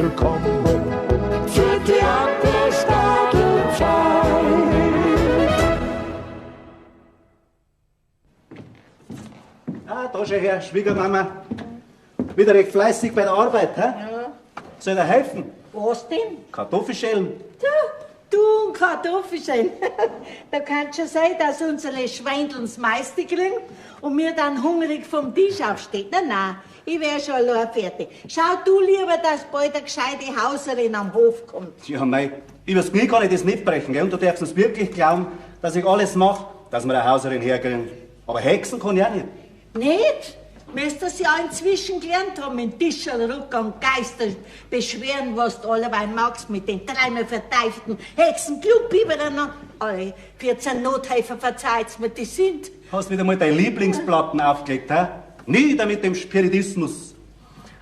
willkommen zur Theaterstadelzeit. Ah, da schon her, Schwiegermama. Wieder recht fleißig bei der Arbeit, hä? Ja. Soll ich dir helfen? Was denn? Kartoffelschälen. Du und Kartoffelschälen. Da kann schon sein, dass unsere Schweindel das meiste kriegen und wir dann hungrig vom Tisch aufstehen. Nein, ich wär schon allein fertig. Schau du lieber, dass bald eine gescheite Hauserin am Hof kommt. Ja, mei, übers Knie kann ich das nicht brechen, gell? Und du darfst uns wirklich glauben, dass ich alles mache, dass wir eine Hauserin herkriegen. Aber Hexen kann ich auch nicht. Nicht? Müsstest du ja inzwischen gelernt haben, mit Tischerl, Rückgang, Geister beschweren, was du alleweil magst, mit den dreimal verteiften Hexen, Glubbiberern. Alle 14 Nothelfer, verzeiht's mir, die sind. Hast wieder mal deine Lieblingsplatten aufgelegt, hä? Nieder mit dem Spiritismus.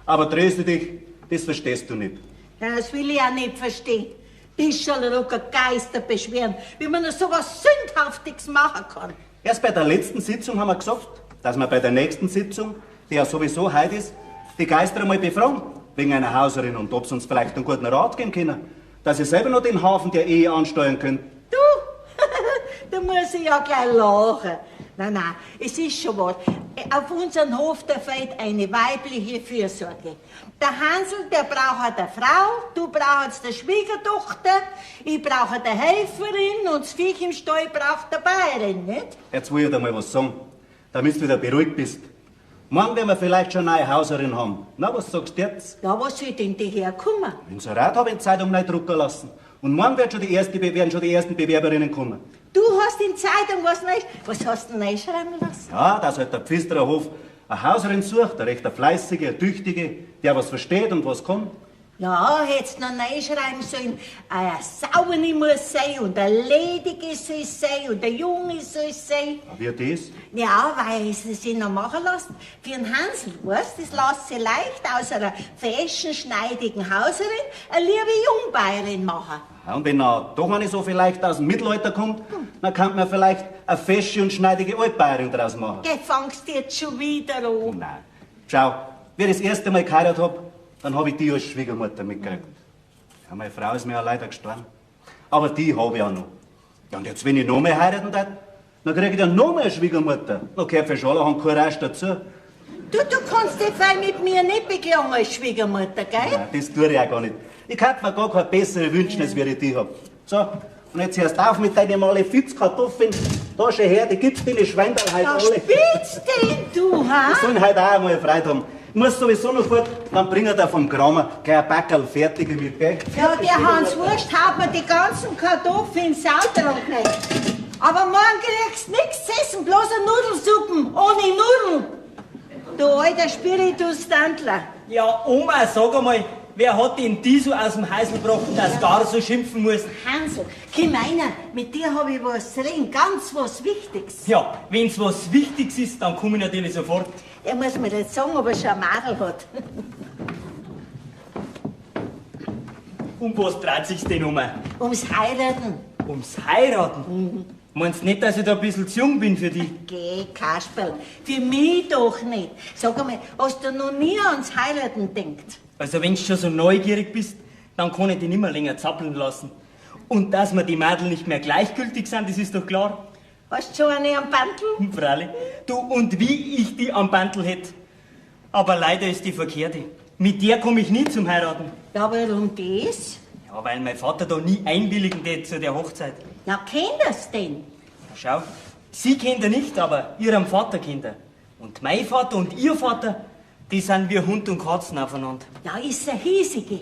Aber tröste dich, das verstehst du nicht. Ja, das will ich auch nicht verstehen. Tischerl, Rückgang, Geister beschweren, wie man nur so was Sündhaftiges machen kann. Erst bei der letzten Sitzung haben wir gesagt, dass wir bei der nächsten Sitzung, die ja sowieso heute ist, die Geister einmal befragen, wegen einer Hauserin und ob sie uns vielleicht einen guten Rat geben können, dass ihr selber noch den Hafen der Ehe ansteuern könnt. Du, da muss ich ja gleich lachen. Nein, es ist schon was. Auf unseren Hof, da fehlt eine weibliche Fürsorge. Der Hansel, der braucht eine Frau, du brauchst eine Schwiegertochter, ich brauche eine Helferin und das Viech im Stall braucht eine Bayerin, nicht? Jetzt will ich dir mal was sagen, damit du wieder beruhigt bist. Morgen werden wir vielleicht schon eine neue Hauserin haben. Na, was sagst du jetzt? Ja, was soll denn die herkommen? Inserat habe ich in Zeitung neu drucken lassen. Und morgen werden schon die ersten Bewerberinnen kommen. Du hast in Zeitung was neu... Was hast du neu schreiben lassen? Ja, dass halt der Pfisterer Hof eine Hauserin sucht, eine recht fleißige, eine tüchtige, der was versteht und was kann. Ja, hättest noch neu schreiben sollen, eine Saune muss sein und eine Ledige soll sein und ein Junge soll sein. Wie das? Ja, weil sie sich noch machen lassen. Für einen Hansel, weißt, das lässt sich leicht aus einer feschen, schneidigen Hauserin eine liebe Jungbayerin machen. Ja, und wenn doch eine so vielleicht aus dem Mittelalter kommt, dann kann man vielleicht eine fesche und schneidige Altbayerin draus machen. Geh, fangst jetzt schon wieder an. Nein. Schau, wie ich das erste Mal geheiratet hab, dann habe ich die als Schwiegermutter mitgekriegt. Ja, meine Frau ist mir ja leider gestorben. Aber die habe ich auch noch. Ja, und jetzt, wenn ich noch mehr heiraten darf, dann kriege ich dann noch mehr Schwiegermutter. Dann gehört für Scharlach Courage dazu. Du kannst dich fein mit mir nicht beklagen als Schwiegermutter, gell? Nein, das tue ich auch gar nicht. Ich kann mir gar keine bessere wünschen, als wie ich die hab. So, und jetzt hörst auf mit deinen Malefiz-Kartoffeln. Da schon her, die gibt's deine Schweindel heute Ja, alle. spielst denn du, ha? Die sollen heute auch einmal Freude haben. Ich muss sowieso noch fort, dann bringt er vom Kramer gleich ein Backerl fertige mit, gell? Ja, der Hans Wurst haut mir die ganzen Kartoffeln in den Sautrunk rein. Aber morgen kriegst du nichts zu essen, bloß eine Nudelsuppen ohne Nudeln. Du alter Spiritus-Tandler. Ja, Oma, sag einmal, wer hat denn die so aus dem Häusl gebracht, dass du gar so schimpfen musst? Hansel, komm einer, mit dir hab ich was zu reden, ganz was Wichtiges. Ja, wenn's was Wichtiges ist, dann komm ich natürlich sofort. Er muss mir jetzt sagen, ob er schon ein Madel hat. Um was dreht sich's denn um? Ums Heiraten. Ums Heiraten? Meinst nicht, dass ich da ein bisschen zu jung bin für dich? Geh, Kasperl, für mich doch nicht. Sag einmal, hast du noch nie ans Heiraten gedacht? Also wenn du schon so neugierig bist, dann kann ich dich nicht mehr länger zappeln lassen. Und dass mir die Mädel nicht mehr gleichgültig sind, das ist doch klar. Hast du schon eine am Bandel? Freilich. Du, und wie ich die am Bandel hätte. Aber leider ist die verkehrte. Mit der komme ich nie zum Heiraten. Ja, warum das? Ja, weil mein Vater da nie einwilligen tät zu der Hochzeit. Na, kennt das denn? Na, schau, sie kennt er nicht, aber ihrem Vater kennt er. Und mein Vater und ihr Vater, die sind wie Hund und Katzen aufeinander. Ja, ist eine hiesige.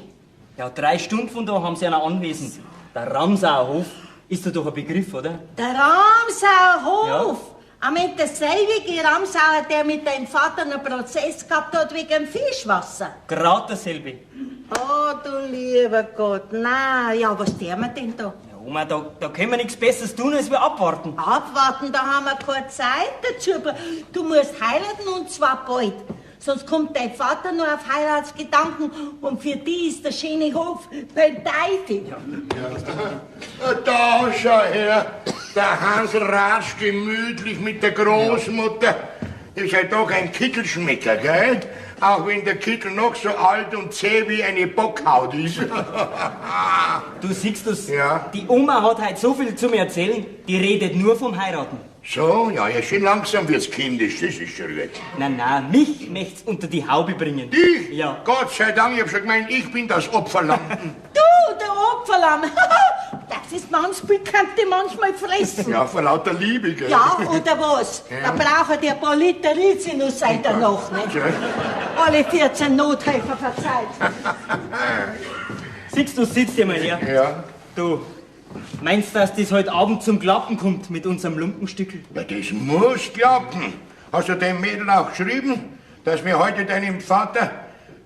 Ja, 3 Stunden von da haben sie einen Anwesen. Der Ramsauer Hof. Ist doch ein Begriff, oder? Der Ramsauer Hof. Ja. Am derselbe Ramsauer, der mit deinem Vater einen Prozess gehabt hat wegen dem Fischwasser. Gerade dasselbe. Oh, du lieber Gott. Na, ja, was tun wir denn da? Ja, Oma, da können wir nichts Besseres tun, als wir abwarten. Abwarten, da haben wir keine Zeit dazu. Du musst heiraten und zwar bald. Sonst kommt dein Vater nur auf Heiratsgedanken und für die ist der schöne Hof beim Teufel. Ja. Da schau her, der Hansel ratscht gemütlich mit der Großmutter. ist halt doch ein Kittelschmecker, gell? Auch wenn der Kittel noch so alt und zäh wie eine Bockhaut ist. Du siehst das, Ja. die Oma hat heute so viel zu mir erzählen, die redet nur vom Heiraten. So, ja, schön langsam wird's kindisch, das ist schon gut. Nein, mich möcht's unter die Haube bringen. Ich? Ja. Gott sei Dank, ich hab schon gemeint, ich bin das Opferlamm. Du, der Opferlamm. Das ist manchmal, könnte manchmal fressen. Ja, vor lauter Liebe, gell? Ja, oder was? Ja. Da braucht ihr ein paar Liter Rizinus seit der Nacht, nicht? Ja. Alle 14 Nothelfer verzeiht. Siehst du, sitzt dir mal her. Ja. Du, meinst du, dass das heute Abend zum Klappen kommt mit unserem Lumpenstückel? Ja, das muss klappen. Hast du dem Mädel auch geschrieben, dass wir heute deinem Vater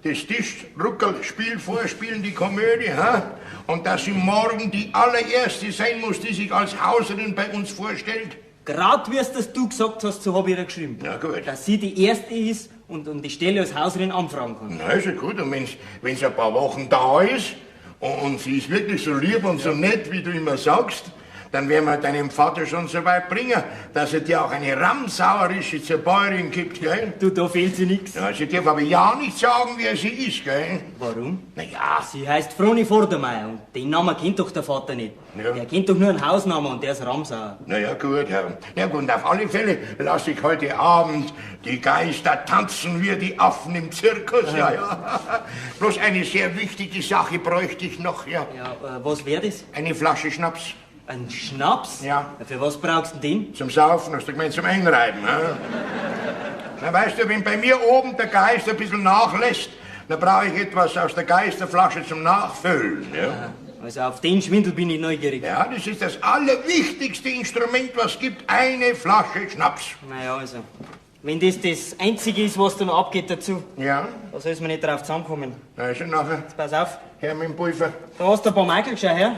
das Tischruckelspiel vorspielen, die Komödie, ha? Und dass sie morgen die allererste sein muss, die sich als Hauserin bei uns vorstellt? Gerade wie es das du gesagt hast, so habe ich ihr geschrieben. Ja, gut. Dass sie die Erste ist und die Stelle als Hauserin anfragen kann. Na, ist ja gut. Und wenn's ein paar Wochen da ist und sie ist wirklich so lieb und so nett, wie du immer sagst, dann werden wir deinem Vater schon so weit bringen, dass er dir auch eine Ramsauerische zur Bäuerin gibt, gell? Du, da fehlt sie nix. Ja, sie darf aber ja nicht sagen, wer sie ist, gell? Warum? Naja, Sie heißt Froni Vordermeier und den Namen kennt doch der Vater nicht. Ja. Der kennt doch nur einen Hausnamen und der ist Ramsauer. naja, gut, Herr. Ja gut, und auf alle Fälle lasse ich heute Abend die Geister tanzen wie die Affen im Zirkus, ja. Bloß eine sehr wichtige Sache bräuchte ich noch, ja. Ja, was wäre das? Eine Flasche Schnaps. Ein Schnaps? Ja. Für was brauchst du den? Zum Saufen, hast du gemeint, zum Einreiben, ja? Na, weißt du, wenn bei mir oben der Geist ein bisschen nachlässt, dann brauche ich etwas aus der Geisterflasche zum Nachfüllen, ja. Also auf den Schwindel bin ich neugierig. Ja, das ist das allerwichtigste Instrument, was es gibt. Eine Flasche Schnaps. Naja, also. Wenn das das Einzige ist, was da noch abgeht dazu, Ja, da soll man nicht drauf zusammenkommen. also nachher, Pass auf, her mit dem Pulver. da hast du ein paar Michael, schau her.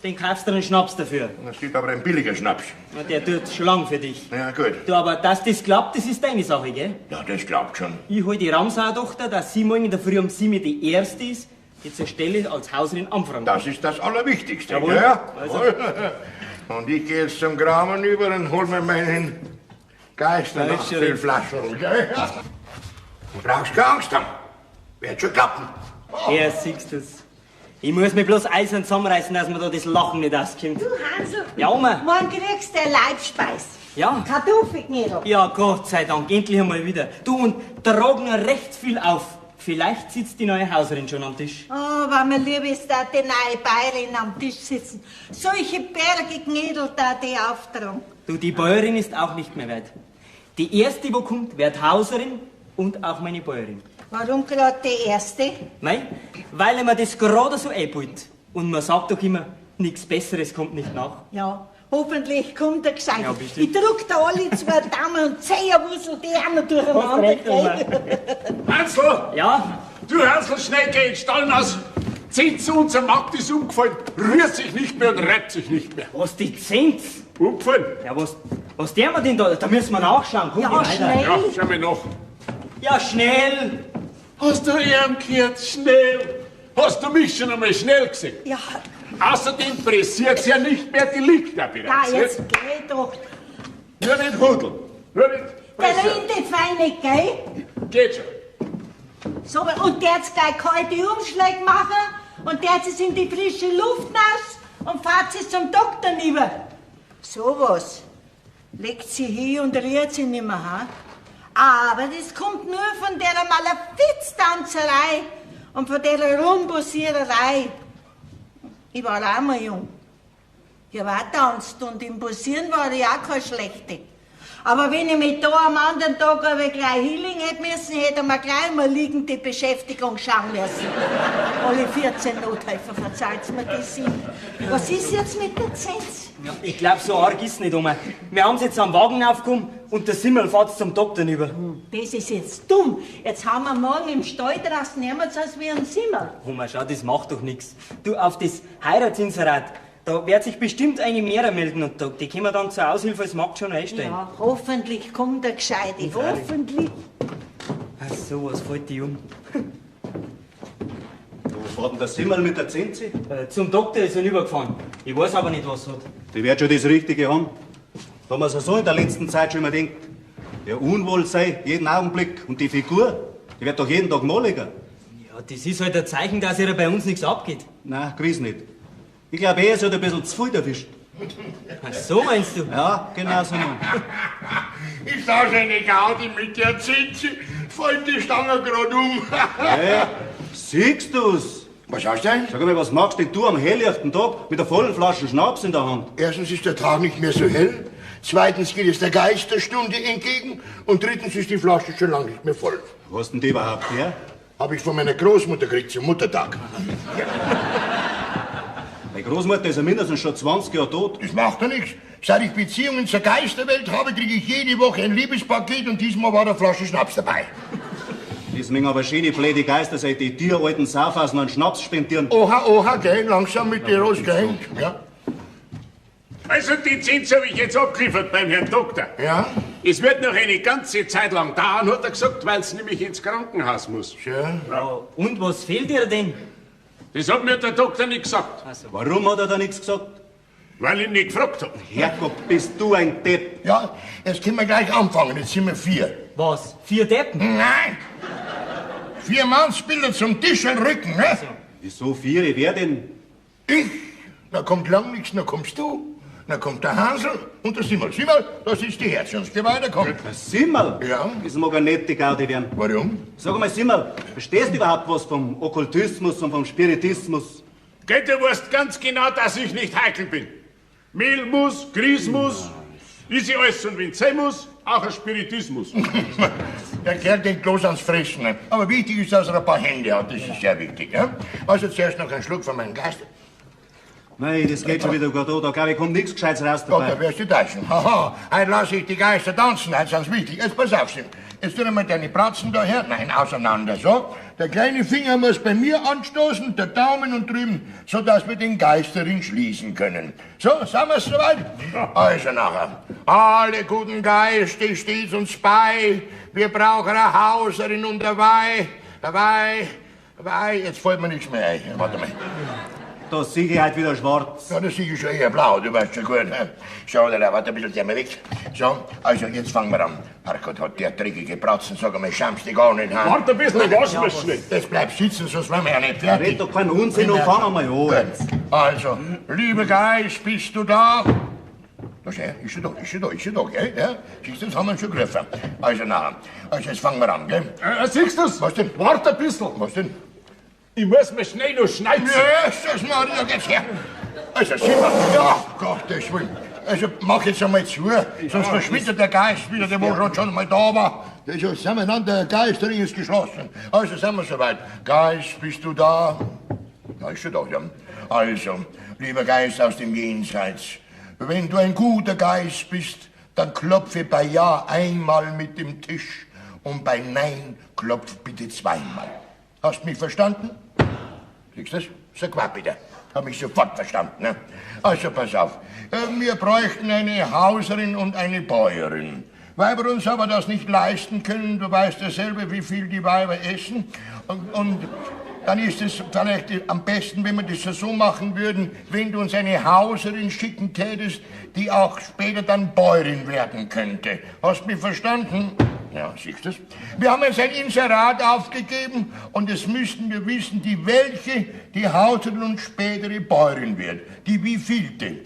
Den kaufst du einen Schnaps dafür. Das gibt aber ein billiger Schnaps. Ja, der tut schon lang für dich. Ja, gut. Du, aber dass das klappt, das ist deine Sache, gell? Ja, das klappt schon. Ich hol die Ramsauer-Tochter, dass sie morgen in der Früh um 7 die Erste ist, die zur Stelle als Hauserin anfragen kann. Das ist das Allerwichtigste, Jawohl. gell? Also. Jawohl. Und ich gehe jetzt zum Graben über und hol mir meinen Geisternachfüllflaschen, gell? Du brauchst keine Angst haben. Wird schon klappen. Ja, siehst du's. Ich muss mich bloß eisern zusammenreißen, dass mir da das Lachen nicht auskommt. Du, Hansel. Ja, Oma. Morgen kriegst du eine Leibspeis. Ja. Kartoffelknödel. Ja, Gott sei Dank, endlich einmal wieder. Du, und da ragen ja recht viel auf. Vielleicht sitzt die neue Hauserin schon am Tisch. Oh, wenn mir lieb ist, da die neue Bäuerin am Tisch sitzen. Solche Berge Knödel da die auftragen. Du, die Bäuerin ist auch nicht mehr weit. Die Erste, wo kommt, wird Hauserin und auch meine Bäuerin. Warum gerade die erste? Nein, weil er mir das gerade so einbaut. Und man sagt doch immer, nichts Besseres kommt nicht nach. Ja, hoffentlich kommt er gescheit. Ja, bestimmt. Ich drück da alle zwei Daumen und Zeherwussel, die auch noch durcheinander recht, Oma. gehen. Hansel, Ja, du Hansel, schnell geh in den Stall aus. Seht zu, unser Markt ist umgefallen. Rührt sich nicht mehr und reibt sich nicht mehr. was die Zins? Umgefallen? Ja, was der wir denn da? Da müssen wir nachschauen. Komm, Ja, geh weiter. schnell. Ja, schau mal nach. Ja, schnell. Hast du ihn gehört? Schnell. Hast du mich schon einmal schnell gesehen? Ja, Außerdem pressiert's ja nicht mehr, die liegt da da, bereits. jetzt geh doch. Nur nicht hudeln. Nur nicht Der pressieren. Rinde feine, gell? Geht schon. So, und der jetzt gleich kalte Umschläge machen und der jetzt in die frische Luft raus und fahrt sie zum Doktor rüber. So was. Legt sie hin und rührt sie nicht mehr, ha? Aber das kommt nur von der Malefiz-Tanzerei und von der Rumbosiererei. Ich war auch mal jung. Ich habe auch tanzt und im Posieren war ich auch keine Schlechte. Aber wenn ich mich da am anderen Tag aber gleich hinlegen hätte müssen, hätte ich mir gleich mal liegende Beschäftigung schauen müssen. Alle 14 Nothelfer, verzeiht's mir das sind. Was ist jetzt mit der Zins? Ja, ich glaub, so arg ist nicht, Oma. Wir haben jetzt am Wagen aufgekommen und der Simmel fährt zum Doktor rüber. Das ist jetzt dumm. Jetzt haben wir morgen im Stall draußen nichts als wie ein Zimmer. Oma, schau, das macht doch nichts. Du, auf das Heiratsinserat, da wird sich bestimmt eine mehr melden und die können wir dann zur Aushilfe als Magd schon einstellen. Ja, hoffentlich kommt der Gescheite. freilich. Hoffentlich. Ach so, was fällt die um? Wo fährt denn der Simmel mit der Zinzi? Zum Doktor ist er rübergefahren. Ich weiß aber nicht, was er hat. Die wird schon das Richtige haben. Da haben wir es so in der letzten Zeit schon immer gedacht. Der Unwohlsein jeden Augenblick. Und die Figur, die wird doch jeden Tag maliger. Ja, das ist halt ein Zeichen, dass ihr bei uns nichts abgeht. Nein, gewiss nicht. Ich glaube, er hat ein bisschen zu viel erwischt. Ach, so meinst du? Ja, genau so. Ist das eine Gaudi mit der Zitze? Fällt die Stange gerade um. Hey, siehst du's? Was hast du denn? Sag mal, was machst denn du am helllichten Tag mit der vollen Flasche Schnaps in der Hand? Erstens ist der Tag nicht mehr so hell. Zweitens geht es der Geisterstunde entgegen. Und drittens ist die Flasche schon lange nicht mehr voll. Wo hast denn die überhaupt her? Habe ich von meiner Großmutter gekriegt zum Muttertag. Meine Großmutter ist ja mindestens schon 20 Jahre tot. Das macht doch nichts. Seit ich Beziehungen zur Geisterwelt habe, kriege ich jede Woche ein Liebespaket und diesmal war eine Flasche Schnaps dabei. Deswegen aber schöne blöde Geister, seit die dir alten Saufhaus noch einen Schnaps spendieren. Oha, oha, gell, langsam mit dir rausgehängt. Ja. Also die Zins habe ich jetzt abgeliefert beim Herrn Doktor. Ja? Es wird noch eine ganze Zeit lang dauern, hat er gesagt, weil es nämlich ins Krankenhaus muss. Schön. Ja, und was fehlt dir denn? Das hat mir der Doktor nicht gesagt, Warum hat er da nichts gesagt? weil ich ihn nicht gefragt habe. Herrgott, bist du ein Depp. Ja, jetzt können wir gleich anfangen. Jetzt sind wir 4. Was? 4 Deppen? Nein! 4 Mannsbilder zum Tisch und Rücken, ne? Wieso 4? Wer denn? Ich? Da kommt lang nichts, dann kommst du. Dann kommt der Hansel und der Simmel. Simmel, das ist die Herzensgeweih, kommt. Der Simmel? Ja. Das mag eine nette Gaudi werden. Warum? Sag mal, Simmel, verstehst du überhaupt was vom Okkultismus und vom Spiritismus? Geht, du weißt ganz genau, dass ich nicht heikel bin. Mehl muss, Grieß muss, ist ja alles und wenn sein muss, auch ein Spiritismus. Der Kerl denkt bloß ans Fressen. Ne? Aber wichtig ist, dass er ein paar Hände hat. Das ist sehr wichtig. Ja? Also zuerst noch einen Schluck von meinem Geist. Nein, das geht schon wieder gut an. Da glaube ich, kommt nichts Gescheites raus Gott, dabei. da wirst du täuschen. Haha, heute lasse ich die Geister tanzen. Heute sind's wichtig. Jetzt pass auf, Sim. Jetzt tun wir mal deine Bratzen da her. Nein, auseinander. So. Der kleine Finger muss bei mir anstoßen, der Daumen und drüben, so dass wir den Geisterring schließen können. So, sind wir soweit? Also nachher. Alle guten Geister steht uns bei. Wir brauchen eine Hauserin und dabei. Jetzt fällt mir nichts mehr ein. Warte mal. Da sehe ich halt wieder schwarz. Ja, das sehe ich schon eher blau, du weißt schon gut. Ne? Schau, da warte ein bisschen, der mal weg. So, also jetzt fangen wir an. Herrgott, hat der dreckige Bratzen, sag einmal, schamst dich gar nicht, ha? Warte ein bisschen, was wir schnell. Das bleibt sitzen, sonst werden wir ja nicht Red fertig. doch keinen Unsinn und fangen wir mal an. Gut. Also, lieber Geist, bist du da? Da schau, ist er da, gell? Ja? Siehst du, das haben wir schon gegriffen. Also, nachher. Also, jetzt fangen wir an, gell? Siehst du's? Was denn? Warte ein bisschen. Was denn? Ich muss mir schnell noch schneiden. Jesus Maria, geht's her. Also, sieh mal. Ja, Gottes Willen. Also, mach jetzt einmal zu, sonst verschwindet der Geist wieder, der wo schon mal da war. Also, sind wir dann, der Geisterring ist geschlossen. Also, sind wir soweit. Geist, bist du da? Ja, ist schon da, ja. Also, lieber Geist aus dem Jenseits, wenn du ein guter Geist bist, dann klopfe bei Ja einmal mit dem Tisch und bei Nein klopf bitte zweimal. Hast mich verstanden? Siehst du das? Sag mal bitte. Hab mich sofort verstanden, ne? Also pass auf. Wir bräuchten eine Hauserin und eine Bäuerin. Weil wir uns aber das nicht leisten können, du weißt ja selber, wie viel die Weiber essen. Und dann ist es vielleicht am besten, wenn wir das so machen würden, wenn du uns eine Hauserin schicken tätest, die auch später dann Bäuerin werden könnte. Hast du mich verstanden? Ja, siehst du es? Wir haben jetzt ein Inserat aufgegeben und jetzt müssten wir wissen, welche die Hauserin und spätere Bäuerin wird. Die wievielte?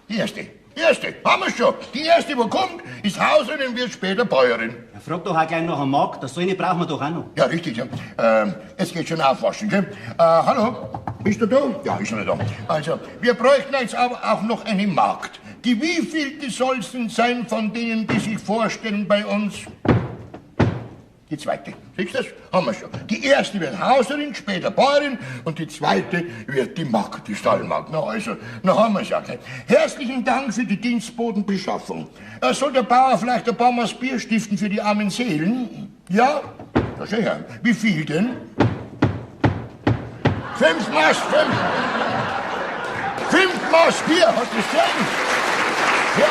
Die erste. Die erste, haben wir schon. Die erste, wo kommt, ist Hauserin und wird später Bäuerin. Ja, frag doch auch gleich nach einem Markt. Das so eine brauchen wir doch auch noch. Ja, richtig. Ja. Jetzt geht schon aufwaschen, gell? Hallo? Bist du da? Ja, ist schon da. Also, wir bräuchten jetzt aber auch noch eine Magd. Die wievielte soll es denn sein von denen, die sich vorstellen bei uns? Die zweite. Siehst du das? Haben wir schon. Die erste wird Hauserin, später Bäuerin und die zweite wird die Magd, die Stallmagd. Na also, na haben wir es ja. Herzlichen Dank für die Dienstbotenbeschaffung. Soll der Bauer vielleicht ein paar Maß Bier stiften für die armen Seelen? Ja? Das ist ja. Wie viel denn? 5 Maß, 5. 5 Maß Bier, hast du es gesehen? Ja.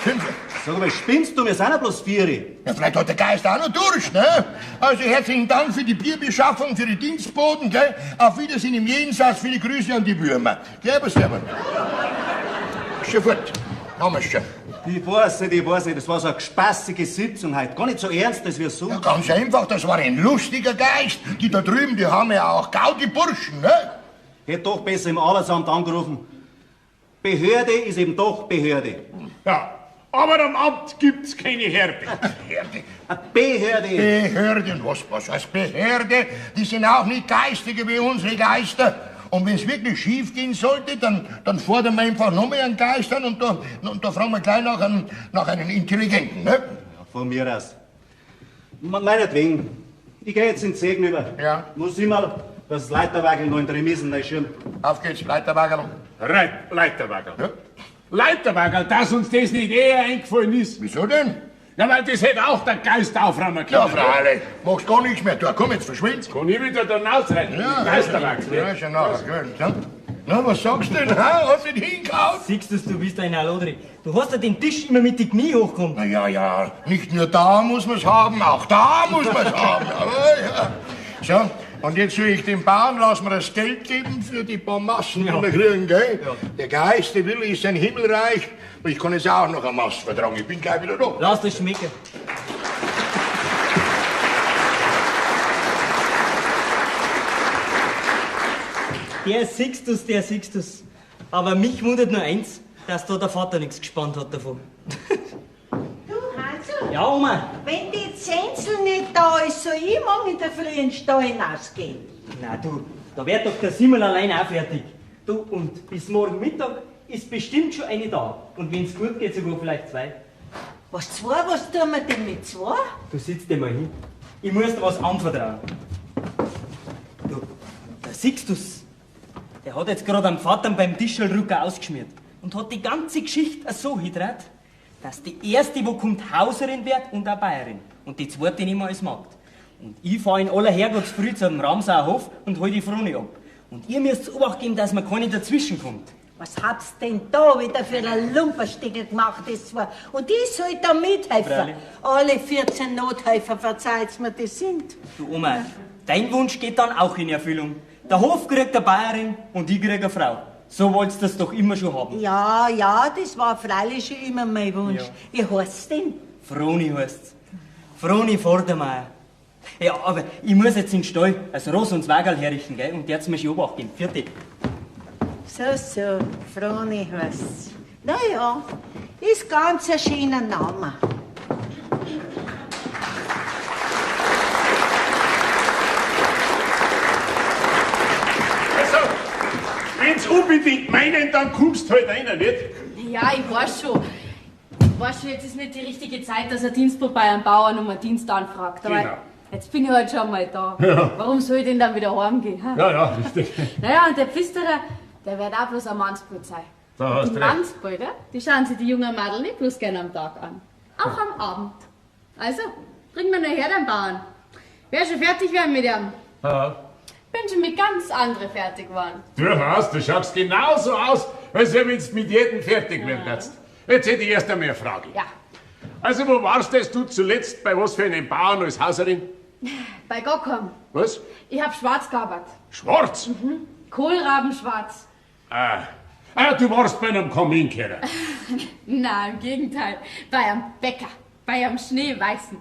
5. Sag mal, spinnst du? Wir sind ja bloß 4. Ja, vielleicht hat der Geist auch noch durch, ne? Also herzlichen Dank für die Bierbeschaffung, für die Dienstboten, gell? Auf Wiedersehen im Jenseits, viele Grüße an die Würmer. Gell, was schon fort. Haben wir's schon. Ich weiß nicht, das war so eine spaßige Sitzung heute. Gar nicht so ernst, als wir so. Ja, ganz einfach, das war ein lustiger Geist. Die da drüben, die haben ja auch gaudi Burschen, ne? Hätte doch besser im Arbeitsamt angerufen. Behörde ist eben doch Behörde. Ja, aber am Amt gibt's keine Herde. Behörde. Eine Behörde. Behörde und was heißt Behörde? Die sind auch nicht geistige wie unsere Geister. Und wenn es wirklich schief gehen sollte, dann fordern wir einfach noch mehr einen Geist an und da fragen wir gleich nach einem Intelligenten, ne? Ja, von mir aus. Meinetwegen. Ich gehe jetzt ins Segen über. Ja. Muss ich mal das Leiterwagel noch in der Remissen schirmen. Auf geht's, Leiterwagel. Leiterwagel. Ja? Leiterwagel, dass uns das nicht eher eingefallen ist. Wieso denn? Ja, weil das hätte auch der Geist aufräumen können. Ja, freilich. Machst gar nichts mehr. Du, komm, jetzt verschwind. Kann ich wieder dann ausreiten? Ja, Leiterwagel. ja, schon nachher gehört. Ja? Na, was sagst du denn? Ha? Hast du den hingehauen? Siehst du, du bist ein Allodri. Du hast ja den Tisch immer mit den Knie hochgekommen. Na ja, nicht nur da muss man's haben, auch da muss man's haben. Aber, ja. So, und jetzt will ich dem Bauern, lass mir das Geld geben für die paar Massen, die wir kriegen, gell? Ja. Der Geist, der Wille ist ein Himmelreich. Und ich kann jetzt auch noch eine Masse vertragen. Ich bin gleich wieder da. Lass das schmecken. Der Sixtus. Aber mich wundert nur eins, dass da der Vater nichts gespannt hat davon. Du, Hansel, Ja, Oma. wenn die Zenzel nicht da ist, soll ich morgen in der Früh in den Stall hinausgehen. Na du, da wird doch der Simmel allein auch fertig. Du, und bis morgen Mittag ist bestimmt schon eine da. Und wenn's gut geht, sogar vielleicht zwei. Was tun wir denn mit zwei? Du sitzt dir mal hin. Ich muss dir was anvertrauen. Du, der Sixtus, der hat jetzt gerade am Vater beim Tischelrücker ausgeschmiert und hat die ganze Geschichte so hydrat, dass die erste, wo kommt, Hauserin wird und eine Bayerin. Und die zweite nicht mehr als Magd. Und ich fahr in aller Herrgottsfrüh zum Ramsauer Hof und hol die Froni ab. Und ihr müsst Obacht geben, dass man keine dazwischen kommt. Was hab's denn da wieder für ein Lumperstickel gemacht, das war? Und ich soll da mithelfen. Freilich. Alle 14 Nothelfer, verzeiht's mir, die sind. Du Oma, dein Wunsch geht dann auch in Erfüllung. Der Hof kriegt eine Bayerin und ich krieg eine Frau. So wollt's das doch immer schon haben. Ja, das war freilich schon immer mein Wunsch. Ja. Wie heißt's denn? Froni heißt's. Froni Vordermeier. Ja, aber ich muss jetzt in den Stall das Ross und das Wagerl herrichten, gell? Und der hat's mir schon Obacht geben. Vierte. So, Froni heißt's. Na ja, ist ganz ein schöner Name. Also, wenn's unbedingt meinen, dann kommst halt einer, nicht? Ja, ich weiß schon. Jetzt ist nicht die richtige Zeit, dass ein Dienstbuch bei einem Bauern um einen Dienst anfragt. Aber Genau. jetzt bin ich halt schon mal da. Ja. Warum soll ich denn dann wieder heimgehen? Ha? Ja, richtig. Naja, und der Pfisterer, der wird auch bloß ein Mannsbild sein. Da hast Die du recht. Mannsbilder, die schauen sich die jungen Mädel nicht bloß gerne am Tag an. Auch am Abend. Also, bring mir nachher den Bauern. Wer schon fertig werden mit ihm? Ja. Bin schon mit ganz anderen fertig geworden. Du schaust genauso aus, als wenn du mit jedem fertig werden kannst. Jetzt hätte ich erst einmal eine Frage. Ja, Also, wo warst du zuletzt bei was für einem Bauern als Hauserin? bei Gockham. Was? Ich hab schwarz gearbeitet. Schwarz? Kohlrabenschwarz. Du warst bei einem Kaminkehrer. Na, im Gegenteil. Bei einem Bäcker. Bei einem Schneeweißen.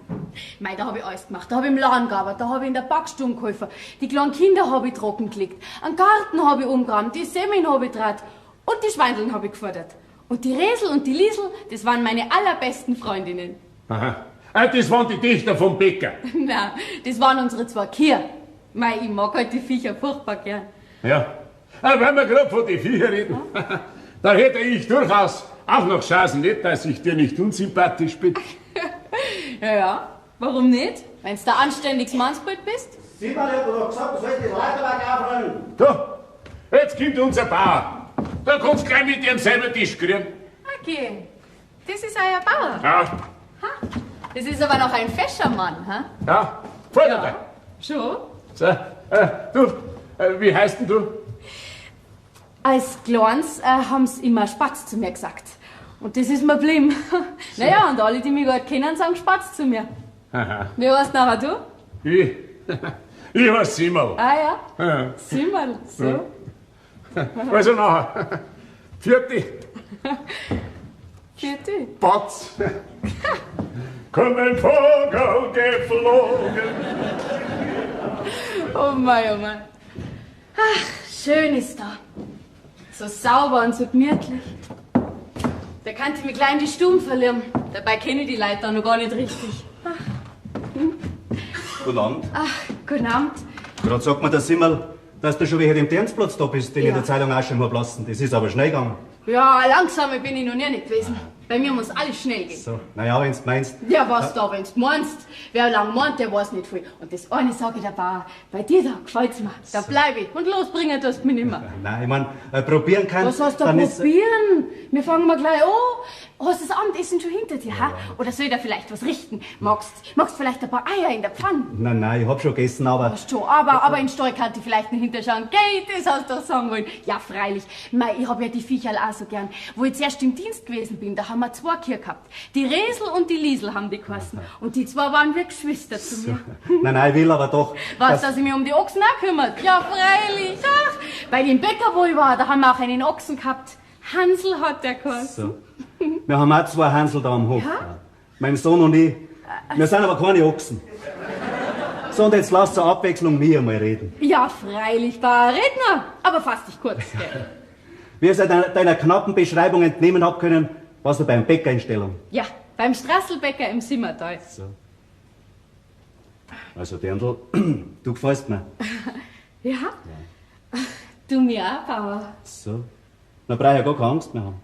Mei, da hab ich alles gemacht. Da hab ich im Laden gearbeitet, da hab ich in der Backstube geholfen. Die kleinen Kinder hab ich trocken gelegt. Einen Garten hab ich umgeräumt, die Semmeln hab ich draht. Und die Schweindeln hab ich gefordert. Und die Resel und die Liesel, das waren meine allerbesten Freundinnen. Aha. Das waren die Töchter vom Bäcker. Na, das waren unsere zwei Kier. Mei, ich mag halt die Viecher furchtbar gern. Ja. Wenn wir gerade von den Viechern reden, da hätte ich durchaus auch noch Chancen, nicht, dass ich dir nicht unsympathisch bin. Ja, warum nicht? Wenn's da anständiges Mannsbild bist? Sieh mal, du hast gesagt, du sollst die Leiterwagel aufräumen. So, jetzt kommt unser Bauer. Da kannst du gleich mit ihm selber Tisch kriegen. Okay, das ist euer Bauer. Ja, Das ist aber noch ein fescher Mann, ha? ja, fordert Ja. Schon? So, wie heißt denn du? Als Kleins haben sie immer Spatz zu mir gesagt. Und das ist mir geblieben. Naja, und alle, die mich gut kennen, sagen Spatz zu mir. Aha. Wie heißt nachher du? Ich heiß Simmel. Ah ja, Ja. Simmel, so. Also nachher. Vierte. Vierte. Potz. Kommt ein Vogel geflogen. Oh mein. Ach, schön ist da. So sauber und so gemütlich. Da kann ich mir gleich in die Stuben verlieren. Dabei kenne ich die Leute da noch gar nicht richtig. Guten Abend. Ach, guten Abend. Gerade sagt mir der Simmel, dass du schon wieder im Ernstplatz da bist, den ich Ja. in der Zeitung auch schon hab lassen. Das ist aber schnell gegangen. Ja, langsamer bin ich noch nie nicht gewesen. Bei mir muss alles schnell gehen. So, naja, wenn's meinst. Ja, was da, wenn's du meinst. Wer lang meint, der weiß nicht viel. Und das eine sage ich der Bauer, bei dir da gefällt's mir. Da bleib ich. Und losbringen tust du mich nimmer. Nein, ich mein, probieren kann. Was hast du da dann ist- probieren? Wir fangen mal gleich an. Hast das Abendessen schon hinter dir, ha? Oder soll ich da vielleicht was richten? Magst vielleicht ein paar Eier in der Pfanne? Nein, ich hab schon gegessen, aber. Hast schon, aber in Stall kann ich vielleicht noch hinterschauen. Geh, das hast du doch sagen wollen. Ja, freilich. Mei, ich hab ja die Viecher auch so gern. Wo ich zuerst im Dienst gewesen bin, da haben wir 2 Kühe gehabt. Die Resel und die Liesel haben die geheißen. Und die 2 waren wie Geschwister zu mir. Nein, ich will aber doch. Was, dass ich mich um die Ochsen auch kümmert? Ja, freilich. Ach, bei dem Bäcker, wo ich war, da haben wir auch einen Ochsen gehabt. Hansel hat der geheißen. So. Wir haben auch 2 Hansel da am Hof. Ja? Mein Sohn und ich. Wir sind aber keine Ochsen. So, und jetzt lass zur Abwechslung mir mal reden. Ja, freilich, war ein Redner. Aber fass dich kurz, gell? Wie ich deiner knappen Beschreibung entnehmen hab können, warst du beim Bäcker in Stellung. Ja, beim Strasselbäcker im Simmertal. So. Also, Dirndl, du gefällst mir. Ja? Du mir auch, Bauer. So. Dann brauch ich ja gar keine Angst mehr haben.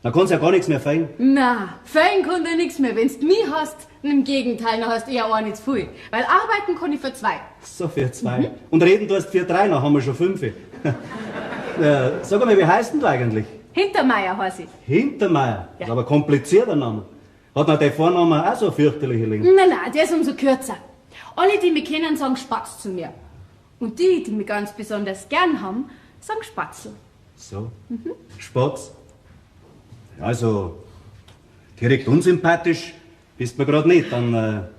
Dann kann's ja gar nichts mehr fehlen. Na, fein kann dir nichts mehr. Wenn's mich hast, im Gegenteil, dann hast du eher auch nicht zu viel. Weil arbeiten kann ich für 2. So, für 2. Und reden tust für 3, dann haben wir schon 5. Sag mal, wie heißt denn du eigentlich? Hintermeier heiß ich. Hintermeier. Das ist Ja. aber ein komplizierter Name. Hat noch der Vorname auch so eine fürchterliche Linie? Nein, der ist umso kürzer. Alle, die mich kennen, sagen Spatz zu mir. Und die mich ganz besonders gern haben, sagen Spatzel. So. Spatz. Ja, also, direkt unsympathisch bist du mir gerade nicht. Dann werden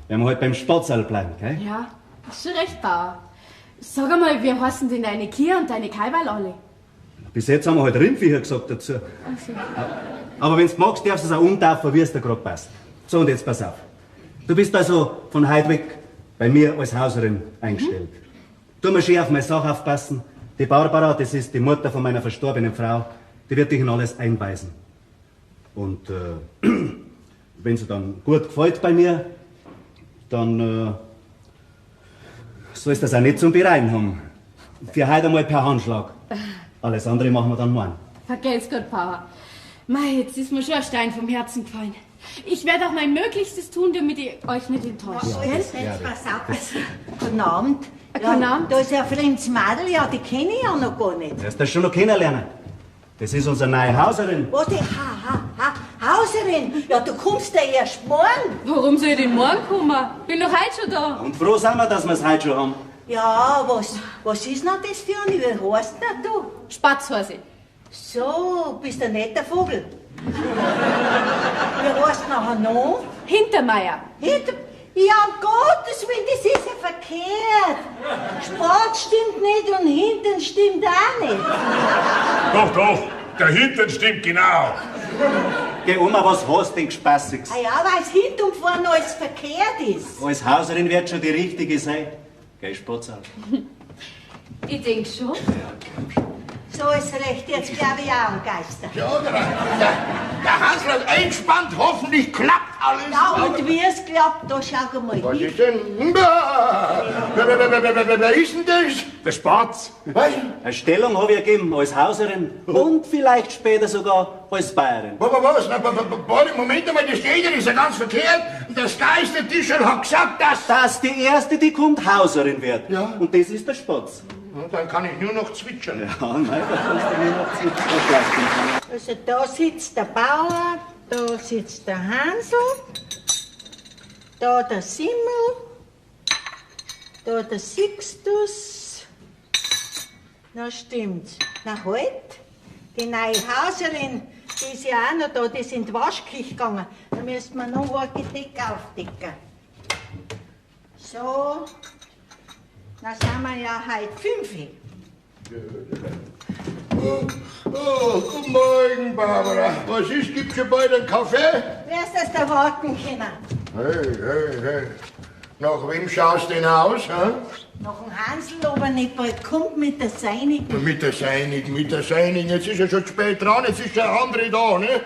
wir halt beim Spatzerl bleiben, gell? Ja, hast schon recht, Bauer. Sag einmal, wie heißen denn deine Kühe und deine Kaiwal alle? Bis jetzt haben wir halt Rindviecher gesagt dazu. Aber wenn du magst, darfst du es auch umtaufen, wie es dir gerade passt. So, und jetzt pass auf. Du bist also von heute weg bei mir als Hauserin eingestellt. Tu mir schön auf meine Sache aufpassen. Die Barbara, das ist die Mutter von meiner verstorbenen Frau, die wird dich in alles einweisen. Und wenn sie dann gut gefällt bei mir, dann sollst du das auch nicht zum Bereuen haben. Für heute einmal per Handschlag. Alles andere machen wir dann morgen. Vergelt's Gott, Bauer. Mei, jetzt ist mir schon ein Stein vom Herzen gefallen. Ich werde auch mein Möglichstes tun, damit ich euch nicht enttäusche. Ja, Gell? jetzt pass auf. Guten Abend. Guten Abend. Da ist ja ein fremdes Mädel, ja, die kenne ich ja noch gar nicht. Wirst du das schon noch kennenlernen? Das ist unsere neue Hauserin. Was, die Hauserin? Ja, du kommst ja erst morgen. Warum soll ich denn morgen kommen? Bin doch heute schon da. Und froh sind wir, dass wir es heute schon haben. Ja, was ist noch das für eine? Wie heißt denn du? Spatz heiß ich. So, bist ein netter Vogel. Wie heißt nachher noch? Hintermeier. Ja, um Gottes Willen, das ist ja verkehrt. Sport stimmt nicht und hinten stimmt auch nicht. Doch, der Hintern stimmt genau. Geh um, was hast du denn Spaßiges? Ah ja, weil es hinten und vorne alles verkehrt ist. Als Hauserin wird schon die richtige sein. Geh, Spatzerl. Ich denk schon. So ist recht, jetzt glaube ich auch an Geister. Ja, der Hansl hat eingespannt, hoffentlich klappt alles. Ja, und wie es klappt, da schau mal Was hin. ist denn? Wer ist denn das? Der Spatz. Was? Eine Stellung habe ich gegeben als Hauserin und vielleicht später sogar als Bayerin. Was? Warte, Moment einmal, das steht ja, das ist ja ganz verkehrt. Das Geistertischel hat gesagt, dass... Dass die Erste, die kommt, Hauserin wird. Ja. Und das ist der Spatz. Und dann kann ich nur noch zwitschern. Ja, nein, da kannst du mir noch zwitschern. Also da sitzt der Bauer, da sitzt der Hansel, da der Simmel, da der Sixtus. Na stimmt's. Na halt, die neue Hauserin, die ist ja auch noch da, die ist in die Waschküche gegangen. Da müssten wir noch ein Gedeck aufdecken. So, dann sind wir ja heute 5. Oh, guten Morgen, Barbara. Was ist? Gibt's schon bald einen Kaffee? Wirst das da warten können? Hey. Nach wem schaust du denn aus, hä? Nach dem Hansel, ob er nicht bald kommt mit der Seinigen. Mit der Seinigen. Jetzt ist er schon zu spät dran, jetzt ist der andere da, ne?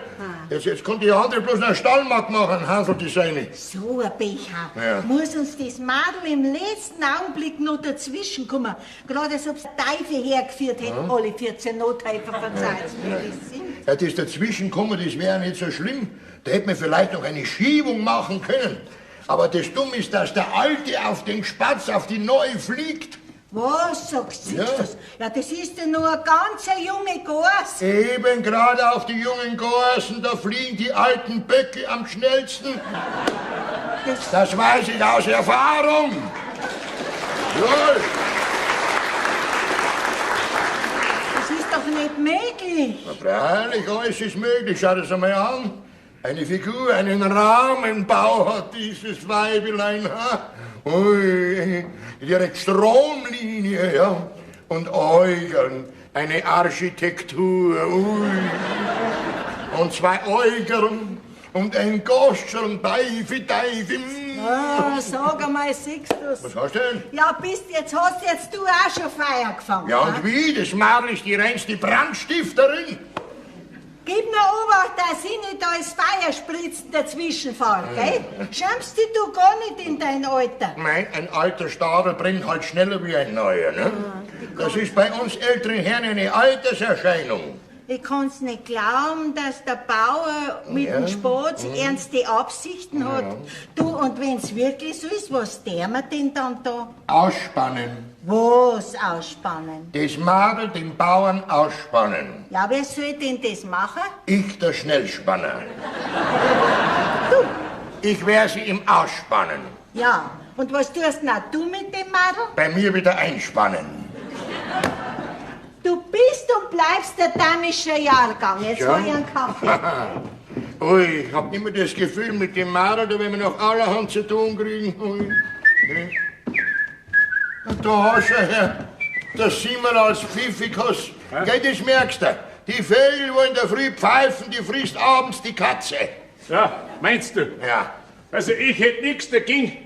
Jetzt kann die andere bloß einen Stallmarkt machen, Hansel die Seine. So ein Becher. Ja. Muss uns das Madel im letzten Augenblick noch dazwischen kommen. Gerade als ob es Teufel hergeführt hätte, alle 14 Nothelfer, verzeiht mir das sind. Ja, das Dazwischenkommen, das wäre nicht so schlimm. Da hätte man vielleicht noch eine Schiebung machen können. Aber das Dumme ist, dass der Alte auf den Spatz, auf die Neue fliegt. Was sagst du Ja. das? Ja, das ist ja nur ein ganz junge Gors. Eben gerade auf die jungen Gorsen, da fliegen die alten Böcke am schnellsten. Das weiß ich aus Erfahrung. Ja. Das ist doch nicht möglich. Na, freilich, alles ist möglich. Schau das einmal an. Eine Figur, einen Rahmenbau hat dieses Weibelein. Ha? Ui, direkt Stromlinie, ja. Und Äugern, eine Architektur. Ui. Und 2 Äugern und ein Goschel, Teufel. Ah, sag einmal, siehst du's? Was hast du denn? Ja, jetzt hast du auch schon Feier gefangen. Ja, ha? und wie? Das Madel ist die reinste Brandstifterin. Gib mir Obacht, dass ich nicht als Feierspritzen dazwischen fahre, gell? Schämst dich du gar nicht in dein Alter. Nein, ein alter Stadel brennt halt schneller wie ein neuer, ne? Das ist bei uns älteren Herren eine Alterserscheinung. Ich kann's nicht glauben, dass der Bauer mit dem Spatz ernste Absichten hat. Du, und wenn's wirklich so ist, was der mir denn dann da? Ausspannen. Was ausspannen? Das Madel den Bauern ausspannen. Ja, wer soll denn das machen? Ich, der Schnellspanner. Ich werde sie ihm ausspannen. Ja, und was tust denn auch du mit dem Madel? Bei mir wieder einspannen. Du bist und bleibst der damische Jahrgang. Jetzt Ja. hol ich einen Kaffee. Ui, ich hab immer das Gefühl, mit dem Madel, da werden wir noch allerhand zu tun kriegen. Ui. Ne? Und da hast du her, das Simmerl als Pfiffikus. Gell, das merkst du. Die Vögel, wo in der Früh pfeifen, die frisst abends die Katze. Ja, meinst du? Ja. Also ich hätte nichts dagegen,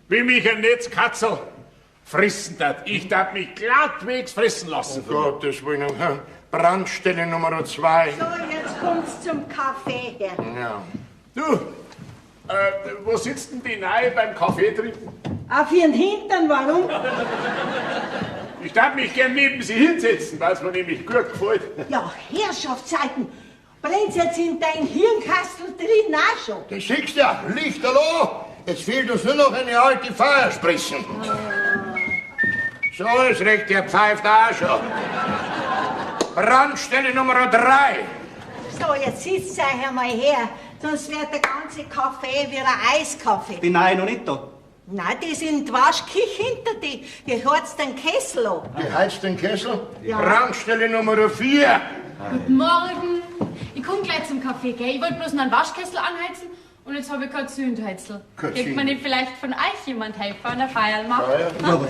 wie mich ein Netzkatzel frissen tat. Ich darf mich glattwegs fressen lassen. Gottes Willen. Brandstelle Nummer 2. So, jetzt kommt's zum Kaffee her. Ja. Du, wo sitzt denn die Neue beim Kaffee trinken? Auf ihren Hintern, warum? Ich darf mich gern neben sie hinsetzen, weil es mir nämlich gut gefällt. Ja, Herrschaftszeiten. Brennt's jetzt in dein Hirnkastel drin auch schon? Das siehst du, Lichterloh. Jetzt fehlt uns nur noch eine alte Feierspritzen. So ist recht, der pfeift auch schon. Brandstelle Nummer 3. So, jetzt sitzt euch einmal her, sonst wird der ganze Kaffee wie ein Eiskaffee. Bin ich noch nicht da. Nein, die sind die Waschküche hinter dir. Die heizt den Kessel an. Geheizt den Kessel. Ja. Brandstelle Nummer 4. Guten Morgen. Ich komm gleich zum Kaffee, gell? Ich wollte bloß noch einen Waschkessel anheizen und jetzt habe ich kein Zündheizel. Kein Kriegt man nicht vielleicht von euch jemand helfen an der Feier machen? Aber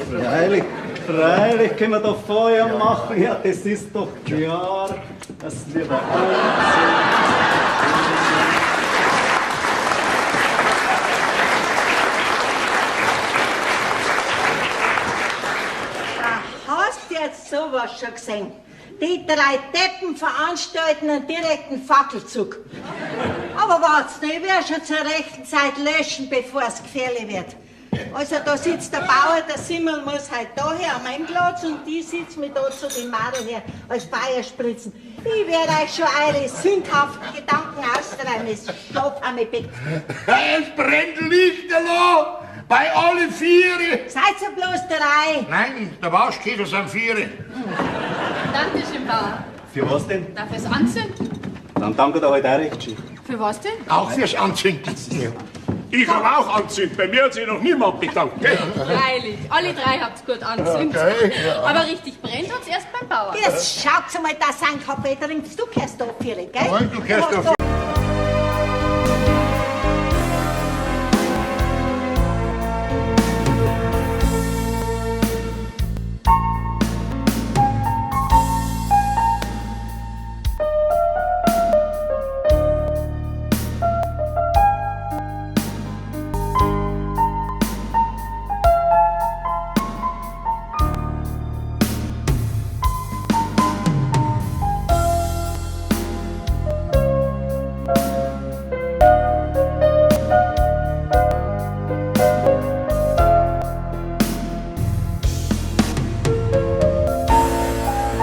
freilich können wir doch Feuer machen. Ja, das ist doch klar, dass wir da Hast du jetzt sowas schon gesehen? Die 3 Deppen veranstalten einen direkten Fackelzug. Aber wart's noch, ich werde schon zur rechten Zeit löschen, bevor es gefährlich wird. Also da sitzt der Bauer, der Simmel muss halt da her an meinem Platz und die sitzt mir da zu den Madel her als Feierspritzen. Ich werde euch schon eure sündhaften Gedanken austreiben, es stopp an mich bitte. Es brennt Lichterloh. Bei alle 4. Seid ihr bloß 3? Nein, der Waschkessel sind 4. Dankeschön, Bauer. Für was denn? Darf ich es anzünden? Dann danke dir halt auch recht schön. Für was denn? Auch fürs Anzünden. Ich habe auch anzünden. Bei mir hat sich noch niemand bedankt. Gell? Freilich. Alle 3 habt's gut anzündet. Okay, ja. Aber richtig brennt hat's erst beim Bauer. Jetzt schaut's mal, dass ein Kaffee trinkst. Du kehrst da, Philipp, gell? Du kehrst da.